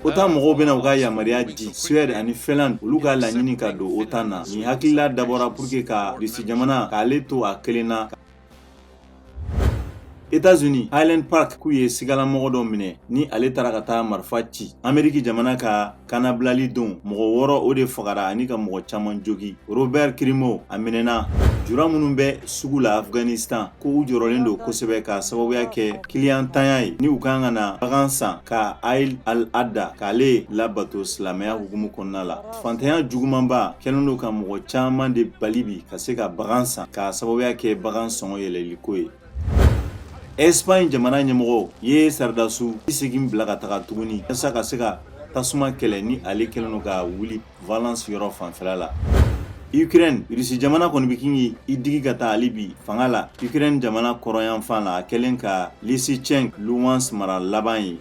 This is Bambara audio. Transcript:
OTAN mɔgɔw bɛna u ka yamaruya di Suède ani Finlande olu ka laɲini ka don OTAN na. Ni hakilila dabɔra pour que ka Russie jamana k'ale to a kelen na. États-Unis Highland Park k'u ye sigala mɔgɔ dɔ minɛ ni ale taara ka taa marifa ci. Amérique jamana ka kanabilali don mɔgɔ 6 o de fagara ani ka mɔgɔ caman jogi. Robert Crimo a minɛna. Jura minnu bɛ sugu la Afghanistan ko u jɔrɔlen don kosɛbɛ ka sababuya kɛ kiliyantanya ye ni u kan ka na bagan san ka Aïl al-Adda k'ale labato silamɛya hukumu kɔnɔna la. Fantanya jugumanba kɛlen don ka mɔgɔ caman de bali bi ka se ka bagan san ka sababuya kɛ bagan sɔngɔ yɛlɛliko ye. Espagne jamana ɲɛmɔgɔ ye Sardasu segin bila ka taga tuguni yasa ka se ka tasuma kɛlɛ ni ale kɛlen don ka wuli Valence yɔrɔ fanfɛla la. Ukraine Russie jamana kɔni bɛ kin i digi ka taa ale bi fanga la. Ukraine jamana kɔrɔyanfan la a kɛlen ka Lysychansk Luhansk mara laban ye.